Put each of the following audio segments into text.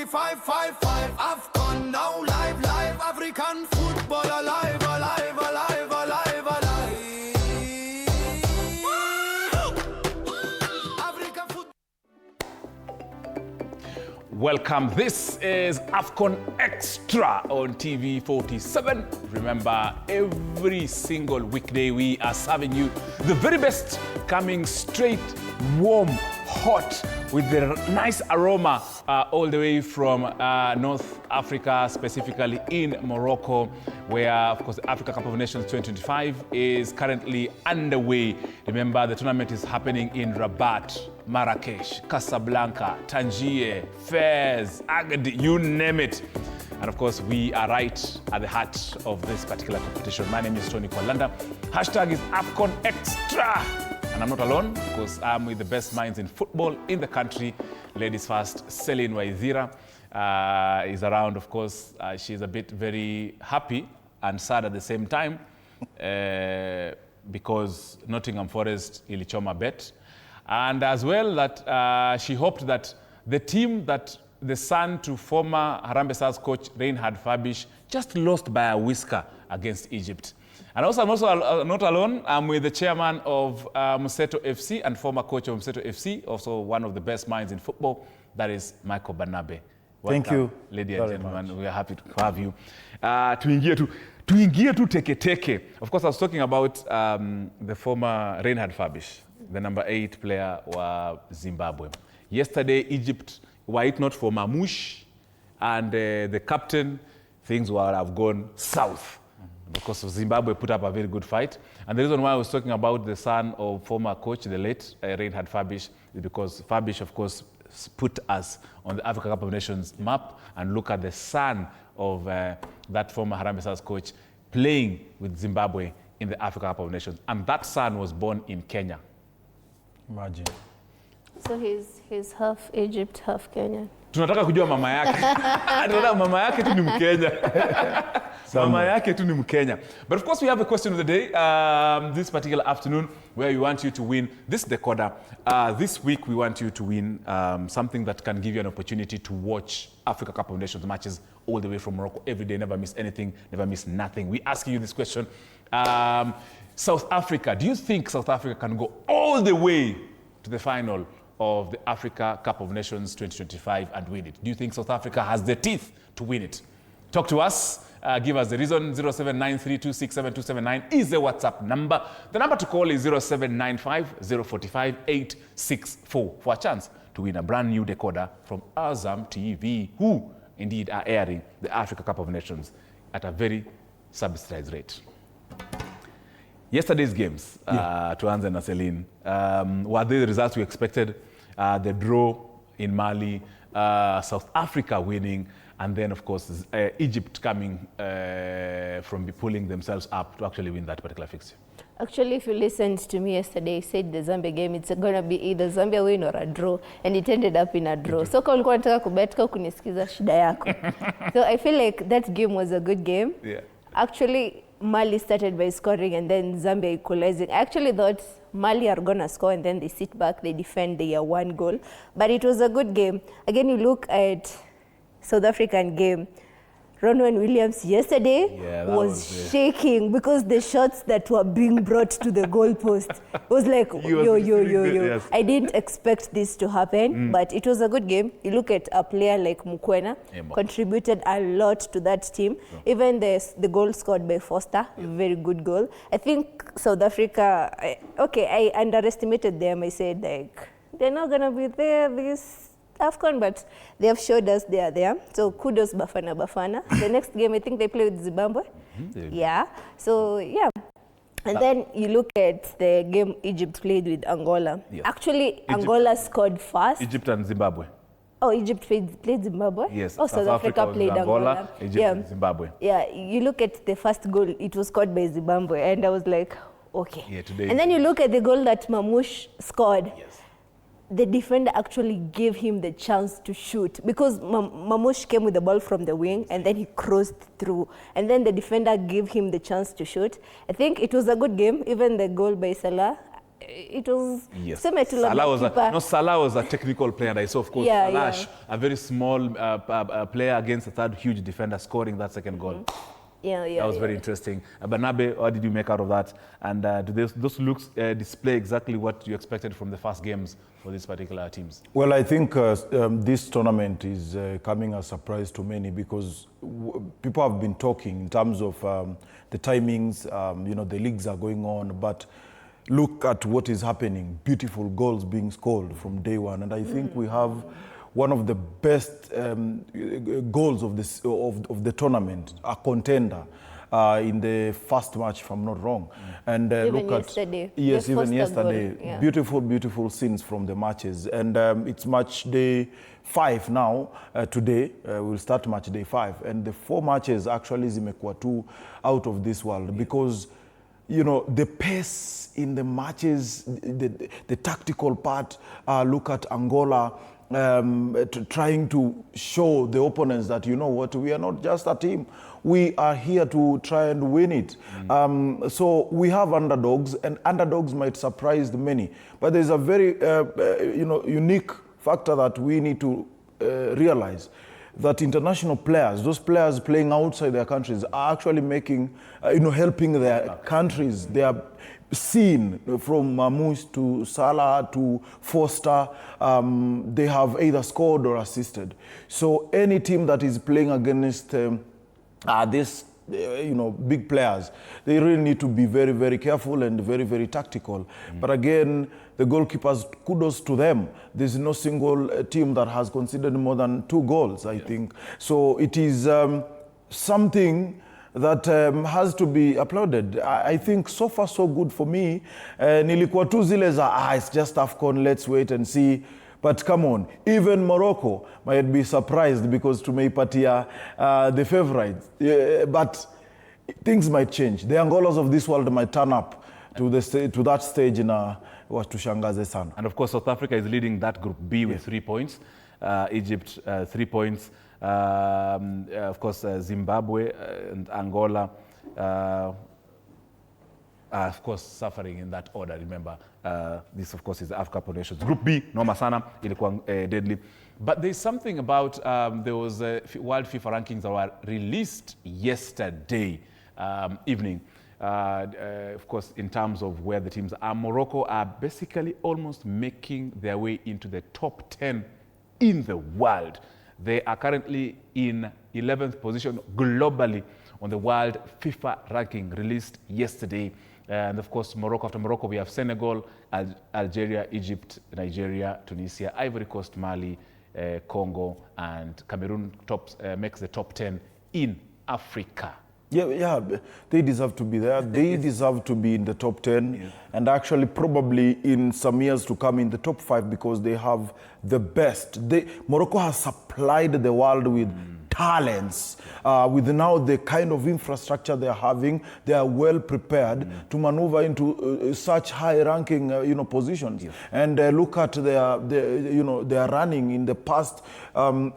555 AFCON now live, African football alive, alive, alive, alive, alive. African football. Welcome. This is AFCON Extra on TV 47. Remember, every single weekday we are serving you the very best, coming straight, warm, hot, with the nice aroma all the way from North Africa, specifically in Morocco, where, of course, the Africa Cup of Nations 2025 is currently underway. Remember, the tournament is happening in Rabat, Marrakesh, Casablanca, Tangier, Fez, Agadir, you name it. And of course, we are right at the heart of this particular competition. My name is Tony Kwalanda. Hashtag is AFCON Extra. And I'm not alone, because I'm with the best minds in football in the country. Ladies first, Celine Waithira is around, of course. She's a bit very happy and sad at the same time because Nottingham Forest ilichoma bet. And as well that she hoped that the team that the son to former Harambee Stars coach Reinhard Fabisch just lost by a whisker against Egypt. And also, I'm also not alone. I'm with the chairman of Museto FC and former coach of Museto FC, also one of the best minds in football. That is Michael Barnabe. Welcome, thank you, ladies and gentlemen. We are happy to have you. Tuingie tu teke. Of course, I was talking about the former Reinhard Fabisch, the number 8 player wa Zimbabwe. Yesterday, Egypt, were it not for Mamouche and the captain, things would have gone south. Because Zimbabwe put up a very good fight. And the reason why I was talking about the son of former coach, the late Reinhard Fabisch, is because Fabisch, of course, put us on the Africa Cup of Nations map, and look at the son of that former Harambee Stars coach playing with Zimbabwe in the Africa Cup of Nations. And that son was born in Kenya. Imagine. So he's half Egypt, half Kenyan. Tunataka kujua mama yake. Tunataka mama yake tu ni Mkenya. Mama yake tu ni Mkenya. But of course we have a question of the day this particular afternoon, where we want you to win this decoder. This week we want you to win something that can give you an opportunity to watch Africa Cup of Nations matches all the way from Morocco every day. Never miss anything, never miss nothing. We asking you this question. South Africa, do you think South Africa can go all the way to the final of the Africa Cup of Nations 2025 and win it? Do you think South Africa has the teeth to win it? Talk to us. Give us the reason. 0793267279 is the WhatsApp number. The number to call is 0795-045-864 for a chance to win a brand new decoder from Azam TV, who indeed are airing the Africa Cup of Nations at a very subsidized rate. Yesterday's games, to Anza and Celine, were they the results we expected? The draw in Mali, South Africa winning, and then, of course, Egypt coming from pulling themselves up to actually win that particular fixture. Actually, if you listened to me yesterday, I said the Zambia game, it's going to be either Zambia win or a draw, and it ended up in a draw. So kama ulikuwa unataka kubetka kunisikiza shida yako. So I feel like that game was a good game. Yeah. Actually, Mali started by scoring and then Zambia equalizing. I actually thought Mali are going to score and then they sit back, they defend, they are 1 goal. But it was a good game. Again, you look at South African game. Ronwen Williams yesterday was shaking because the shots that were being brought to the goalpost was like, yo. Yes. I didn't expect this to happen, but it was a good game. You look at a player like Mukwena, contributed a lot to that team. Even the goal scored by Foster, very good goal. I think South Africa, I underestimated them. I said, like, they're not going to be there this AFCON, but they have showed us they are there. So kudos Bafana. The next game, I think they play with Zimbabwe. Yeah. So, yeah. And then you look at the game Egypt played with Angola. Yes. Actually, Angola scored first. Egypt and Zimbabwe. Oh, Egypt played Zimbabwe? Yes. Oh, South Africa played Angola. Egypt and Zimbabwe. Yeah. You look at the first goal, it was scored by Zimbabwe. And I was like, okay. Yeah, today. And then you look at the goal that Mamouche scored. Yes. The defender actually gave him the chance to shoot because Mamouche came with the ball from the wing and then he crossed through. And then the defender gave him the chance to shoot. I think it was a good game. Even the goal by Salah, it was Yes. sema tu labda Salah was a technical player. And I saw, of course, Salah, a very small player against a third huge defender scoring that second goal. That was very interesting. Banabe, what did you make out of that? And do those looks display exactly what you expected from the first games for these particular teams? Well, I think this tournament is coming as a surprise to many because people have been talking in terms of the timings, you know, the leagues are going on, but look at what is happening. Beautiful goals being scored from day one. And I think we have one of the best goals of the tournament, a contender in the first match, if I'm not wrong. And look at yesterday. Yes, even yesterday. Yeah. Beautiful scenes from the matches. And it's match day 5 now. Today we'll start match day 5, and the 4 matches actually zimekuwa two out of this world because you know the pace in the matches, the tactical part. Look at Angola. Trying to show the opponents that, you know what, we are not just a team. We are here to try and win it. So we have underdogs, and underdogs might surprise many. But there's a very you know, unique factor that we need to realize, that international players, those players playing outside their countries, are actually making, you know, helping their countries. They are seen from Mamus to Salah to Foster. They have either scored or assisted. So any team that is playing against this, you know, big players, they really need to be very, very careful and very, very tactical. But again, the goalkeepers, kudos to them. There's no single team that has conceded more than 2 goals, I think. So it is something that has to be applauded. I think so far so good for me. Nilikuwa tu zile za, it's just AFCON, let's wait and see. But come on, even Morocco might be surprised because tumeipatia the favorites. But things might change. The Angolas of this world might turn up to that stage in watushangaze sana. And of course, South Africa is leading that Group B with 3 points. Egypt, 3 points. Of course, Zimbabwe and Angola, of course, suffering in that order. Remember, this, of course, is the AFCON Nations. Group B, Noma Sana, ilikuwa deadly. But there's something about, there was World FIFA rankings that were released yesterday evening. Of course, in terms of where the teams are. Morocco are basically almost making their way into the top 10 in the world. They are currently in 11th position globally on the World FIFA ranking released yesterday. And of course, Morocco, after Morocco, we have Senegal, Algeria, Egypt, Nigeria, Tunisia, Ivory Coast, Mali, Congo, and Cameroon makes the top 10 in Africa. Yeah, they deserve to be there. They deserve to be in the top 10, and actually probably in some years to come in the top 5 because they have the best. Morocco has supplied the world with talents. With now the kind of infrastructure they are having, they are well prepared to maneuver into such high-ranking, you know, positions. And look at their running in the past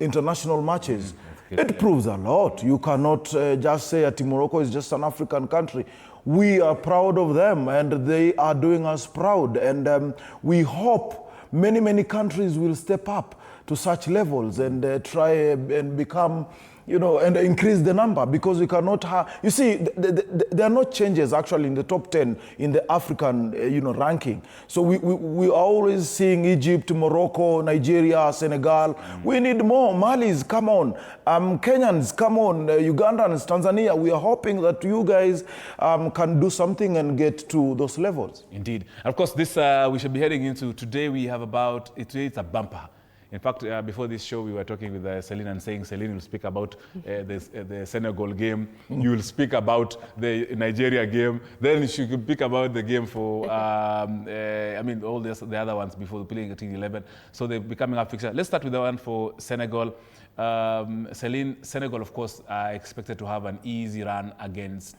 international matches. It proves a lot. You cannot just say that Morocco is just an African country. We are proud of them, and they are doing us proud. And we hope many countries will step up to such levels and try and become, you know, and increase the number, because we cannot have, you see, there are no changes actually in the top 10 in the African, you know, ranking. So we are always seeing Egypt, Morocco, Nigeria, Senegal. We need more. Malis, come on. Kenyans, come on. Ugandans, Tanzania. We are hoping that you guys can do something and get to those levels. Indeed. And of course, this we should be heading into today. We have about, today it's a bumper. In fact, before this show, we were talking with Celine and saying Celine will speak about the Senegal game. You will speak about the Nigeria game. Then she could speak about the game for, I mean, all the other ones before playing at 11. So they're becoming a fixture. Let's start with the one for Senegal. Celine, Senegal, of course, are expected to have an easy run against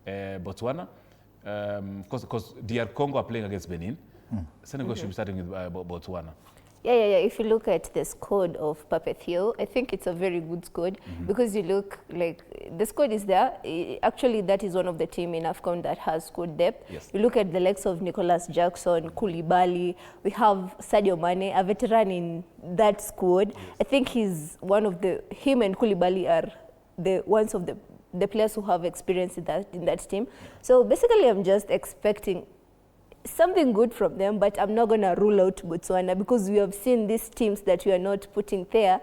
Botswana. Of course, because DR Congo are playing against Benin. Senegal should be starting with Botswana. Yeah. If you look at the squad of Papethio, I think it's a very good squad because you look like the squad is there. Actually, that is one of the team in AFCON that has squad depth. Yes. You look at the likes of Nicholas Jackson, Koulibaly. We have Sadio Mane, a veteran in that squad. Yes. I think him and Koulibaly are the ones of the players who have experience in that team. So basically, I'm just expecting something good from them, but I'm not going to rule out Botswana because we have seen these teams that we are not putting there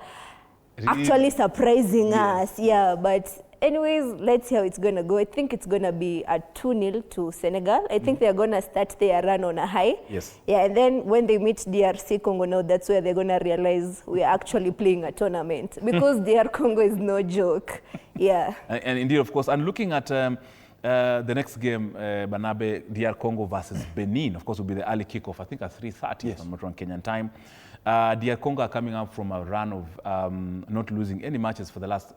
actually surprising us. Yeah, but anyways, let's see how it's going to go. I think it's going to be a 2-0 to Senegal. I think they're going to start their run on a high. Yes. Yeah, and then when they meet DRC Congo now, that's where they're going to realize we're actually playing a tournament because DR Congo is no joke. Yeah. And indeed, of course, and looking at the next game, Banabe, DR Congo versus Benin, of course, will be the early kickoff, I think at 3:30, if I'm not wrong, Kenyan time. DR Congo are coming up from a run of not losing any matches for the last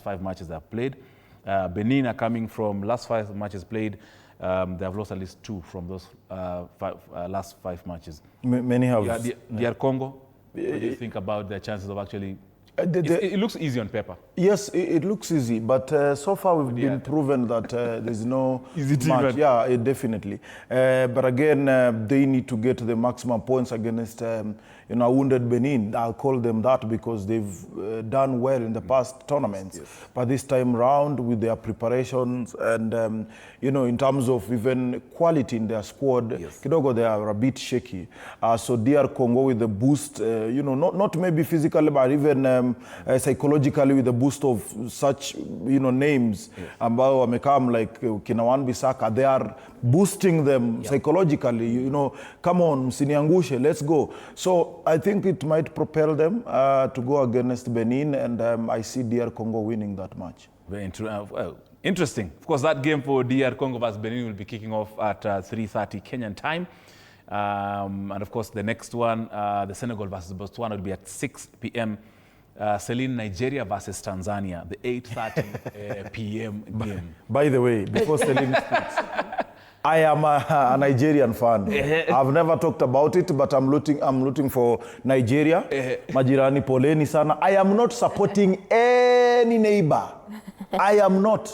5 matches they've played. Benin are coming from last 5 matches played. They have lost at least 2 from those last 5 matches. Many have. Yeah, DR Congo, what do you think about their chances of actually... It looks easy on paper. Yes, it looks easy, but so far we've been proven that there's no easy team. Match. Yeah, definitely. But again, they need to get the maximum points against a wounded Benin. I'll call them that because they've done well in the past tournaments. Yes. But this time round, with their preparations and in terms of even quality in their squad, kidogo they are a bit shaky. So DR Congo with the boost, not maybe physically, but even psychologically with the boost of such names ambao wamekam like kina Wan-Bissaka, they are boosting them psychologically. Come on, msiniangushe, let's go. So I think it might propel them to go against Benin, and I see DR Congo winning that match. Very interesting. Of course, that game for DR Congo versus Benin will be kicking off at 3:30 Kenyan time. And of course, the next one, the Senegal versus Botswana, will be at 6 p.m. Celine, Nigeria versus Tanzania, the 8:30 p.m. game. By the way, before Celine speaks, I am a Nigerian fan. I've never talked about it, but I'm looting for Nigeria. Majirani poleni sana. I am not supporting any neighbor. I am not.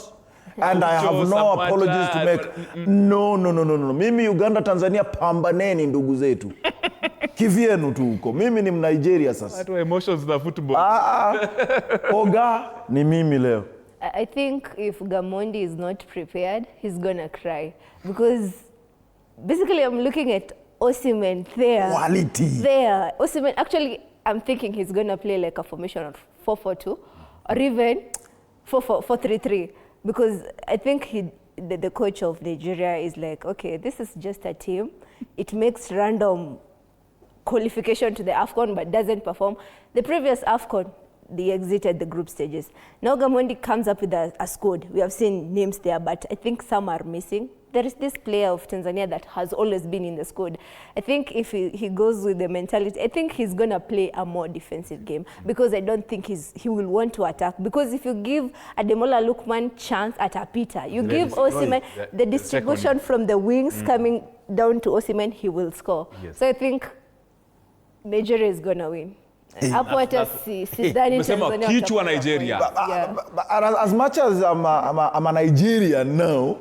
And I have no apologies to make. No. Mimi Uganda, Tanzania, pambaneni ndugu zetu. Kivyenu tu huko. Mimi ni Nigeria sasa. That emotions the football. Oga ni mimi leo. I think if Gamondi is not prepared, he's gonna cry because basically I'm looking at Osimhen there. Quality. There. Osimhen, actually, I'm thinking he's gonna play like a formation of 4-4-2 or even 4-4-3-3 because I think the coach of Nigeria is like, okay, this is just a team. It makes random qualification to the AFCON but doesn't perform. The previous AFCON, they exited the group stages. Now Gamondi comes up with a squad. We have seen names there, but I think some are missing. There is this player of Tanzania that has always been in the squad. I think if he goes with the mentality, I think he's going to play a more defensive game because I don't think he will want to attack. Because if you give Ademola Lookman chance at a Peter, you give Osimhen the distribution from the wings coming down to Osimhen, he will score. Yes. So I think Nigeria is going to win. Hapo hata sidhani Tanzania kichwa Nigeria. As much as I'm a Nigerian now,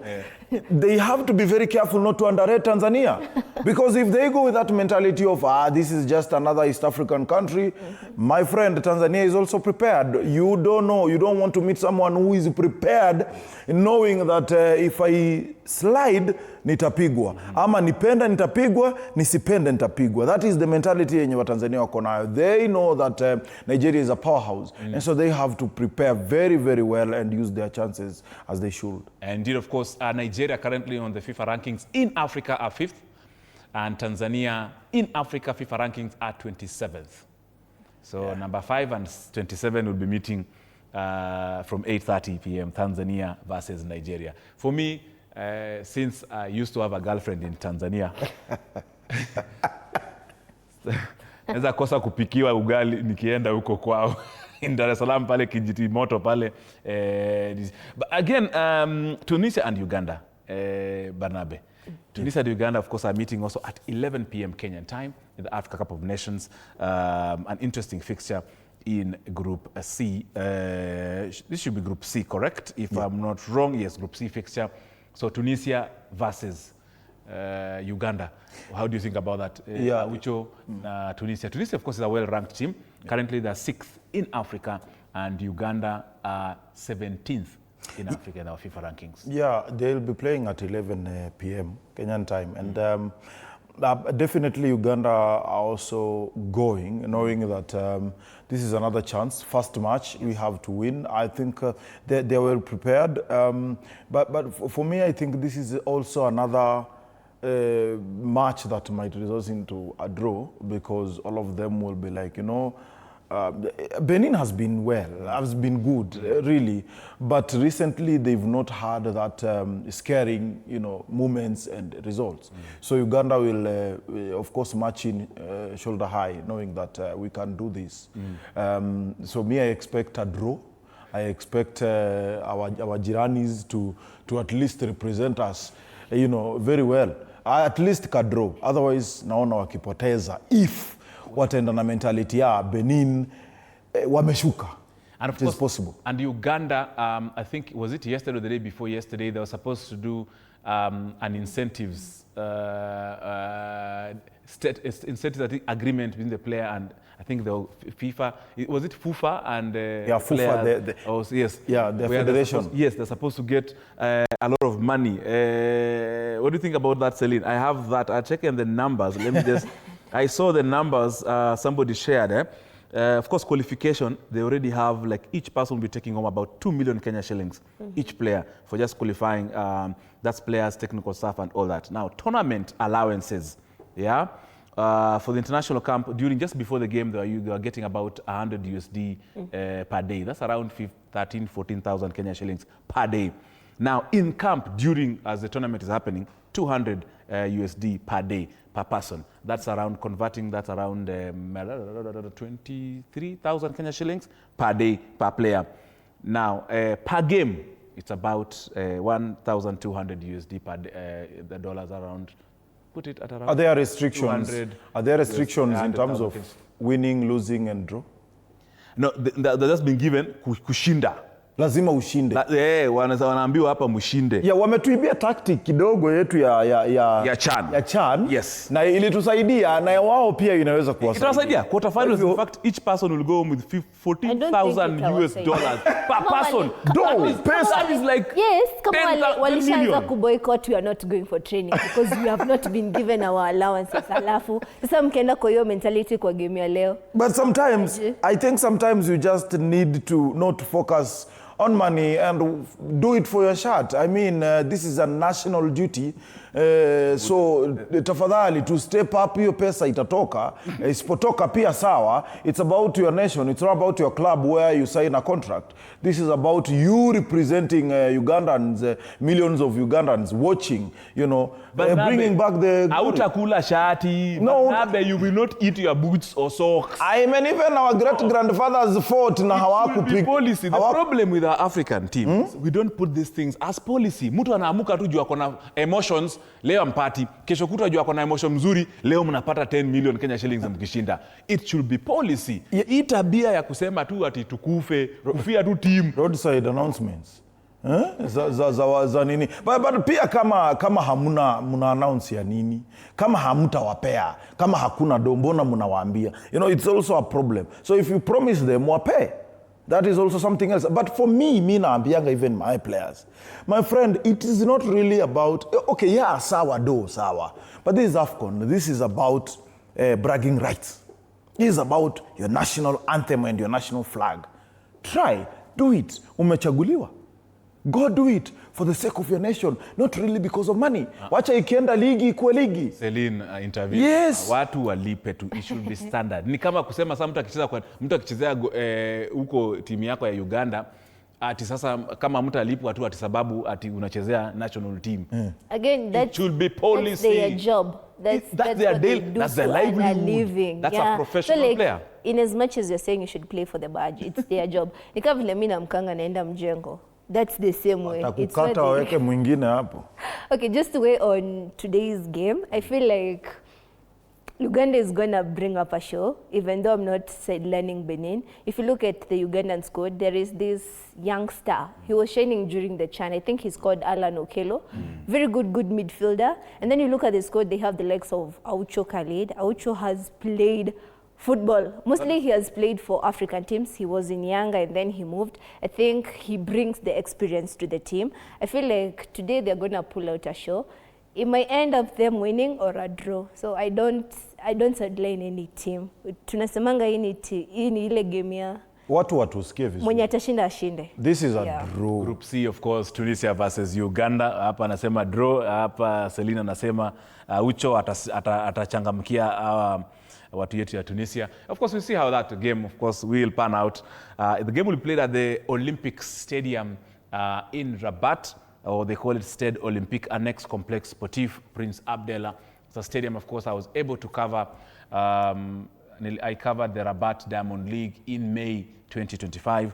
they have to be very careful not to underrate Tanzania. Because if they go with that mentality of, this is just another East African country, my friend, Tanzania is also prepared. You don't know, you don't want to meet someone who is prepared, knowing that if I slide, nitapigwa. Ama nipenda nitapigwa, nisipende nitapigwa. That is the mentality yenye wa Tanzania wako nayo. They know that Nigeria is a powerhouse. And so they have to prepare very, very well and use their chances as they should. And indeed, of course, Nigeria currently on the FIFA rankings in Africa are 5th. And Tanzania in Africa FIFA rankings are 27th. So number 5 and 27 will be meeting from 8:30 p.m. Tanzania versus Nigeria. For me, since I used to have a girlfriend in Tanzania, naweza kosa kupikiwa ugali nikienda huko kwao in Dar es Salaam pale Kijiti Moto pale. But again, Tunisia and Uganda. Barnabe. Tunisia and Uganda, of course, are meeting also at 11 p.m. Kenyan time in the Africa Cup of Nations. An interesting fixture in Group C. This should be Group C, correct? If I'm not wrong, yes, Group C fixture. So Tunisia versus Uganda. How do you think about that? Tunisia. Tunisia, of course, is a well-ranked team. Currently, they're 6th in Africa, and Uganda are 17th in Africa in our FIFA rankings. Yeah, they'll be playing at 11 p.m. Kenyan time. And definitely Uganda are also going, knowing that this is another chance. First match, we have to win. I think they were prepared. But for me, I think this is also another match that might result into a draw, because all of them will be like, Benin has been has been good, really. But recently, they've not had that scaring, moments and results. So Uganda will, of course, match in shoulder high, knowing that we can do this. So me, I expect a draw. I expect our Jiranis to at least represent us, very well. At least a draw. Otherwise, naona wakipoteza if wataenda na mentality ya Benin wameshuka. And of course, possible. And Uganda, I think, was it yesterday or the day before yesterday, they were supposed to do an incentives agreement between the player and I think the FIFA. Was it FIFA and FIFA? Yes. Yeah, the federation. They're supposed to get a lot of money. What do you think about that, Celine? I have that. I check in the numbers. Let me just. I saw the numbers somebody shared. Of course, qualification, they already have, like, each person will be taking home about 2 million Kenya shillings, each player, for just qualifying. That's players, technical staff, and all that. Now, tournament allowances, for the international camp, just before the game, they were getting about 100 USD per day. That's around 14,000 Kenya shillings per day. Now, in camp, as the tournament is happening, 200 USD per day, per person. That's around, converting, that's around 23,000 Kenya shillings per day, per player. Now, per game, it's about 1,200 USD per day, the dollars around. Put it at around. Are there restrictions? Are there restrictions in terms of winning, losing, and draw? No, that's been given kushinda. Lazima ushinde. Wanaambiwa hapa mshinde. Wametuibia tactic kidogo yetu ya CHAN. Yes. Na ilitusaidia, na wao pia inaweza kuwasaidia. Itasaidia. Quarter finals, in fact, each person will go with 14,000 US dollars per person. Pesa is like, yes, kama walishaanza kuboycott, we are not going for training because we have not been given our allowances. Alafu sasa mkienda kwa hiyo mentality kwa game ya leo. But sometimes, I think sometimes you just need to not focus on money and do it for your shirt. I mean, this is a national duty. So tafadhali to step up, hiyo pesa itatoka. Isipotoka pia sawa. It's about your nation. It's not about your club where you sign a contract. This is about you representing Ugandans, millions of Ugandans watching, bringing back the... Hautakula shati. No. You will not eat your boots or socks. I mean, even our great-grandfathers fought na hawakupiga. Policy. The problem with our African teams, we don't put these things as policy. Mtu anaamuka tu juu akona emotions, leo mpati, kesho kutwa juu akona emotion mzuri, leo mnapata 10 million Kenya shillings mkishinda. It should be policy. Hii tabia ya kusema tu ati tukufe, kufia tu team. Roadside announcements. Za nini? But pia kama hamuna muna announce ya nini, kama hamutawapea, kama hakuna mbona mnawaambia, it's also a problem. So if you promise them wape, that is also something else. But for me naambianga even my players, my friend, it is not really about, okay, sawa, but this is AFCON. This is about bragging rights. This is about your national anthem and your national flag. Try, do it. Umechaguliwa. Go do it for the sake of your nation, not really because of money. Wacha ikienda ligi ikuwe ligi. Celine interview. Yes. Watu walipe tu, it should be standard. Ni kama kusema sasa mtu akichezea huko timu yako ya Uganda, ati sasa kama mtu alipwa tu ati sababu ati unachezea national team. Again, it should be policy. That's their job. That's their what deal. They do that's their livelihood. Living. That's a professional player. In as much as you're saying you should play for the badge, it's their job. Ni kama vile mimi namkanga naenda mjengo. That's the same way. Watakukata waweke mwingine hapo. Okay, just to weigh on today's game, I feel like Uganda is going to bring up a show, even though I'm not sidelining Benin. If you look at the Ugandan squad, there is this young star. He was shining during the CHAN. I think he's called Alan Okello. Very good midfielder. And then you look at the squad, they have the likes of Aucho Khalid. Aucho has played football. Mostly he has played for African teams. He was in Yanga and then he moved. I think he brings the experience to the team. I feel like today they're going to pull out a show. It might end up them winning or a draw. So I don't sideline any team. Tunasemanga hii ni ile game ya watu watusikie vizuri. Mwenye atashinda ashinde. This is a draw. Group C, of course, Tunisia versus Uganda. Hapa anasema draw. Hapa Selina anasema Ucho atachangamkia watu yetu ya Tunisia. Of course, we'll see how that game, of course, will pan out. The game will be played at the Olympic Stadium in Rabat, or they call it Stade Olympique Annex Complex Sportif Prince Abdallah. It's a stadium, of course, I was able to cover. I covered the Rabat Diamond League in May 2025.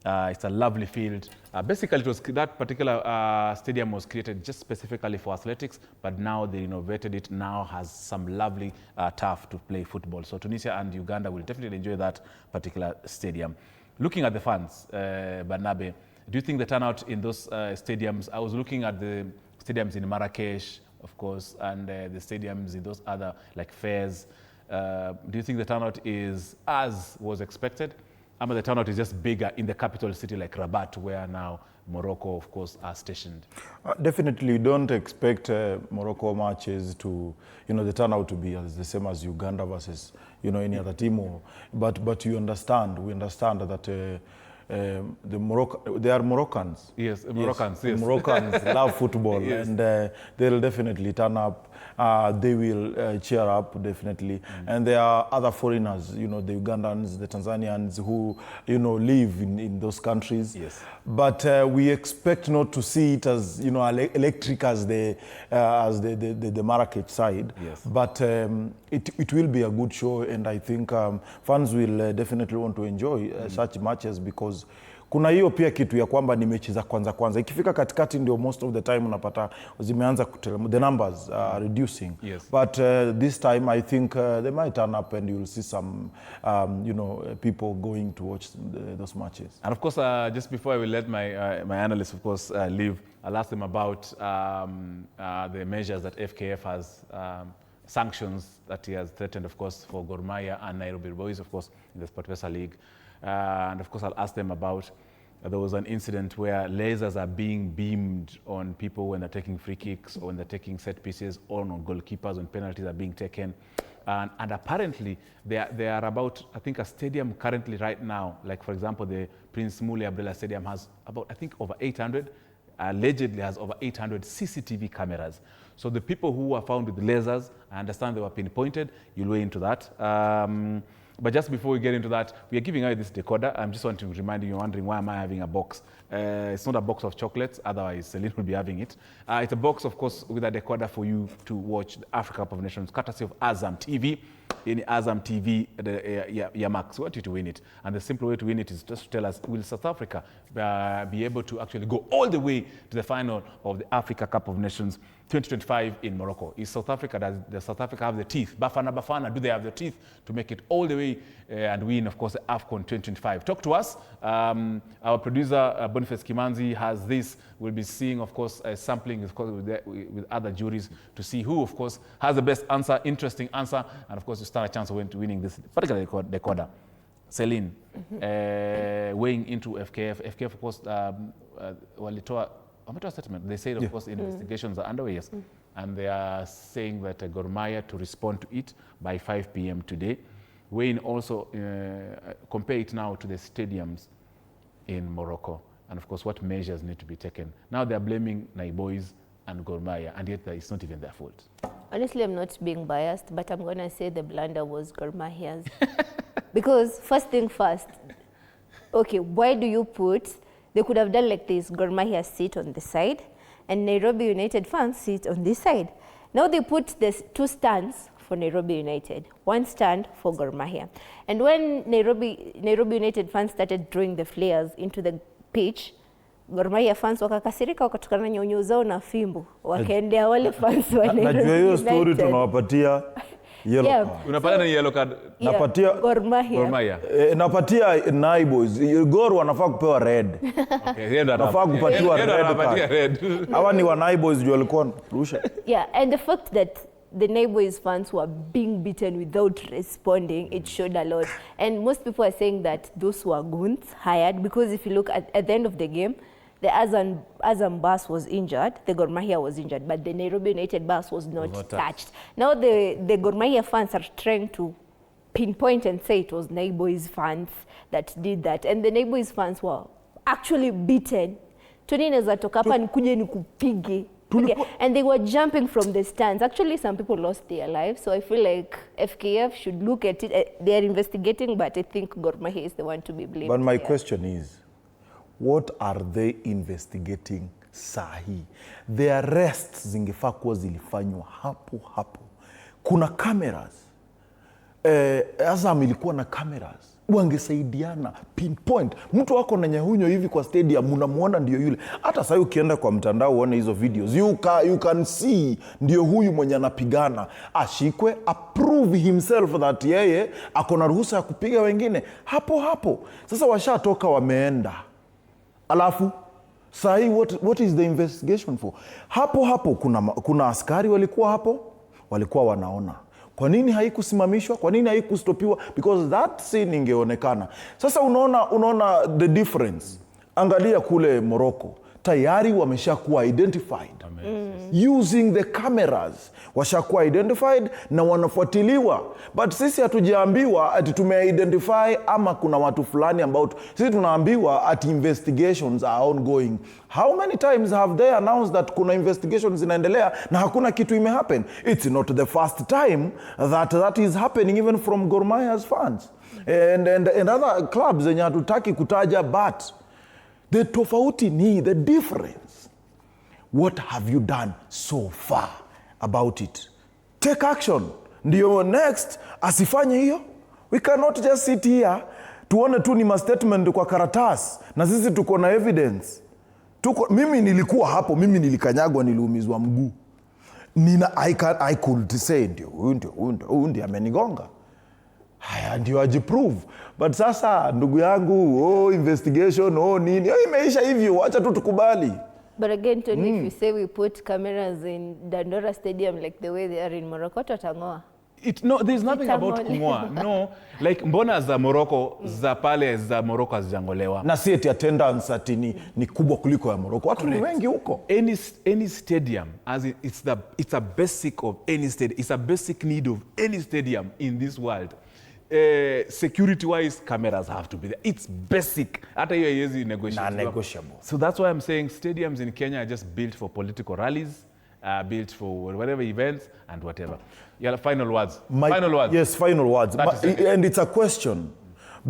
It's a lovely field. Basically, that particular stadium was created just specifically for athletics, but now they renovated it, now has some lovely turf to play football. So Tunisia and Uganda will definitely enjoy that particular stadium. Looking at the fans, Barnabe, do you think the turnout in those stadiums? I was looking at the stadiums in Marrakesh, of course, and the stadiums in those other like fairs. Do you think the turnout is as was expected? But the turnout is just bigger in the capital city like Rabat, where now Morocco, of course, are stationed? Definitely don't expect Morocco matches to, the turnout to be the same as Uganda versus, any other team. But we understand that they are Moroccans. Yes, Moroccans. Yes. Moroccans love football, yes. And they'll definitely turn up. They will cheer up, definitely. And there are other foreigners, the Ugandans, the Tanzanians who, live in those countries. Yes. But we expect not to see it as, electric as the Marrakech side. Yes. But it will be a good show, and I think fans will definitely want to enjoy such matches, because kuna hiyo pia kitu ya kwamba ni mechi za kwanza. Ikifika katikati ndio most of the time unapata zimeanza the numbers are reducing. Yes. But this time I think they might turn up and you'll see some people going to watch those matches. And of course, just before I will let my analysts, of course, leave, I'll ask them about the measures that FKF has, sanctions that he has threatened, of course, for Gor Mahia and Nairobi Boys, of course, in the SportPesa League. And of course, I'll ask them about, there was an incident where lasers are being beamed on people when they're taking free kicks or when they're taking set pieces, or on goalkeepers when penalties are being taken. And apparently, there are about, I think, a stadium currently right now, like for example, the Prince Muli Abdullah Stadium has about, I think, over 800, allegedly has over 800 CCTV cameras. So the people who were found with lasers, I understand they were pinpointed, you'll weigh into that. But just before we get into that, we are giving away this decoder. I'm just wanting to remind you, you're wondering why am I having a box? It's not a box of chocolates, otherwise Celine will be having it. It's a box, of course, with a decoder for you to watch the Africa Cup of Nations, courtesy of Azam TV. In Azam TV, Max, we want you to win it. And the simple way to win it is just to tell us, will South Africa be able to actually go all the way to the final of the Africa Cup of Nations 2025 in Morocco? Does South Africa have the teeth? Bafana, do they have the teeth to make it all the way and win, of course, the AFCON 2025? Talk to us. Our producer, Boniface Kimanzi, has this. We'll be seeing, of course, sampling with other juries to see who, of course, has the best answer, interesting answer, and, of course, you stand a chance of winning this particular decoder. Celine, weighing into FKF. FKF, of course, walitoa statement. They said, of course, investigations are underway, yes. And they are saying that Gor Mahia to respond to it by 5 p.m. today. Wayne also compare it now to the stadiums in Morocco. And of course, what measures need to be taken. Now they're blaming Naiboys and Gor Mahia, and yet it's not even their fault. Honestly, I'm not being biased, but I'm going to say the blunder was Gor Mahia's. Because first thing first, okay, why do you put, they could have done like this, Gor Mahia seat on the side, and Nairobi United fans sit on this side. Now they put this 2 stands for Nairobi United, 1 stand for Gor Mahia. And when Nairobi United fans started throwing the flares into the pitch, Gor Mahia fans wakakasirika wakatokana nyonyo zao na fimbo wakaendea wale fans wa Nairobi. Najua hiyo story tunawapatia yellow card. Unapata ni yellow card. Napatia Gor Mahia. Napatia Naiboys. Gor wanafaa kupewa red. Okay, wanafaa kupatiwa red. Hawa ni wa Naiboys ndio walikuwa rusha. Yeah, and the fact that the Naiboys fans were being beaten without responding, it showed a lot. And most people are saying that those were goons hired, because if you look at the end of the game, the Azam bus was injured, the Gor Mahia was injured, but the Nairobi United bus was not touched. Now the Gor Mahia fans are trying to pinpoint and say it was Naiboys fans that did that, and the Naiboys fans were actually beaten. Tony naweza toka hapa nikuje nikupige. And they were jumping from the stands. Actually, some people lost their lives, so I feel like FKF should look at it. They are investigating, but I think Gor Mahia is the one to be blamed. But my question is, what are they investigating sahi? The arrests zingefaa kuwa zilifanywa hapo. Kuna cameras. Azam ilikuwa na cameras. Wangesaidiana pinpoint. Mtu wako na nyahunyo hivi kwa stadium unamuona ndio yule. Hata sasa ukienda kwa mtandao uone hizo videos, you can see ndio huyu mwenye anapigana. Ashikwe, approve himself that yeye ako na ruhusa ya kupiga wengine hapo. Sasa washatoka wameenda. Alafu sahi what is the investigation for? Hapo kuna askari walikuwa hapo, walikuwa wanaona. Kwa nini haikusimamishwa? Kwa nini haikustopiwa? Because that scene ingeonekana. Sasa unaona the difference. Angalia kule Morocco. Tayari wameshakuwa identified. Using the cameras. Washakuwa identified na wanafuatiliwa. But sisi hatujaambiwa ati tume-identify ama kuna watu fulani ambao sisi tunaambiwa ati investigations are ongoing. How many times have they announced that kuna investigations zinaendelea na hakuna kitu imehappen? It's not the first time that is happening even from Gor Mahia's fans. And other clubs zenye hatutaki kutaja, but the tofauti ni the difference. What have you done so far about it? Take action. Ndio next asifanye hiyo. We cannot just sit here tuone tu ni statement kwa karatasi na sisi tuko na evidence. Mimi nilikuwa hapo, mimi nilikanyagwa, niliumizwa mguu. I could say ndio ndio amenigonga. Haya ndio ajiprove. But sasa ndugu yangu, investigation, nini? Imeisha hivyo, acha tu tukubali. But again, Tony, if you say we put cameras in Dandora Stadium like the way they are in Morocco, tatangoa. There's nothing about kungoa. No, like mbona za Morocco, za pale za Morocco hazijangolewa. Na si eti attendance atini ni kubwa kuliko ya Morocco. Watu ni wengi huko. Any stadium, as it's a basic of any stadium. It's a basic need of any stadium in this world. Security-wise, cameras have to be there. It's basic. Hata hiyo haiwezi negotiable. So that's why I'm saying stadiums in Kenya are just built for political rallies, built for whatever events and whatever. Yeah, final words. Final words. Yes, final words. And it's a question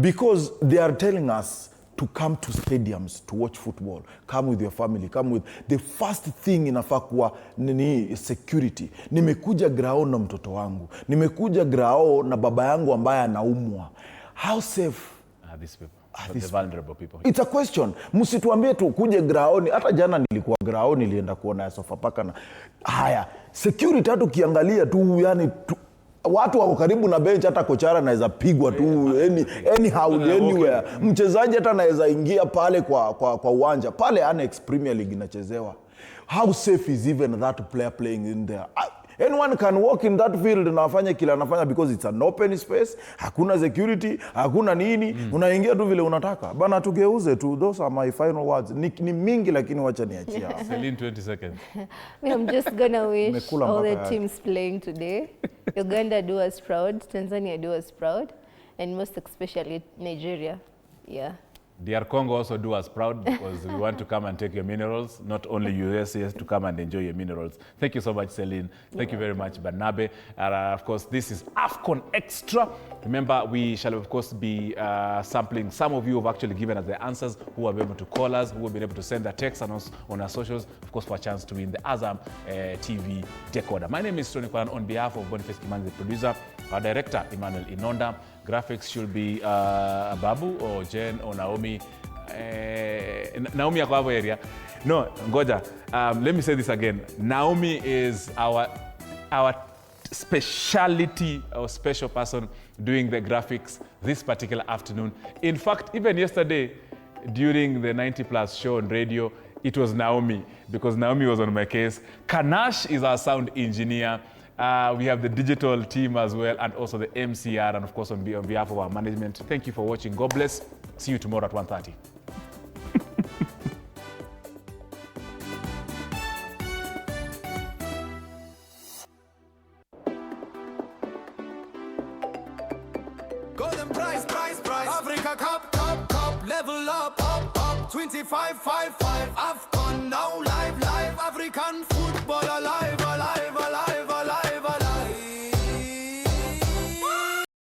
because they are telling us to come to stadiums to watch football. Come with your family. Come with the first thing inafaa kuwa ni security. Nimekuja grao na mtoto wangu. Nimekuja grao na baba yangu ambaye anaumwa. How safe are these people? The vulnerable people. It's a question. Msituambie tu kuje graoni. Hata jana nilikuwa graoni, nilienda kuona ya Sofapaka na haya. Security hata ukiangalia tu yani watu wako karibu na bench, hata kochara anaweza pigwa tu anyhow anywhere. Mchezaji hata anaweza ingia pale kwa uwanja. Pale Annex Premier League inachezewa. How safe is even that player playing in there? Anyone can walk in that field na afanye kila anafanya because it's an open space. Hakuna security, hakuna nini. Unaingia tu vile unataka. Bana tugeuze tu. Those are my final words. Ni mingi lakini wacha niachia. Celine, 20 seconds. I'm just gonna wish all the teams playing today. Uganda do us proud. Tanzania do us proud. And most especially Nigeria. Yeah. DR Congo also do us proud because we want to come and take your minerals, not only USAS to come and enjoy your minerals. Thank you so much, Celine. Thank you very much, Barnabe. Of course, this is AFCON Extra. Remember, we shall, of course, be sampling. Some of you have actually given us the answers, who have been able to call us, who have been able to send their texts and us on our socials, of course, for a chance to win the Azam TV decoder. My name is Tony Kwan on behalf of Boniface Kimanzi, the producer, our director, Emmanuel Inonda. Graphics should be Babu or Jen or Naomi. Naomi yako hapo area. No, ngoja. Let me say this again. Naomi is our speciality or special person doing the graphics this particular afternoon. In fact, even yesterday during the 90 Plus show on radio, it was Naomi, because Naomi was on my case. Kanash is our sound engineer. We have the digital team as well, and also the MCR, and of course on behalf of our management. Thank you for watching. God bless. See you tomorrow at 1:30. Golden prize. Africa Cup, level up. 25-5-5. AFCON now live. African football alive.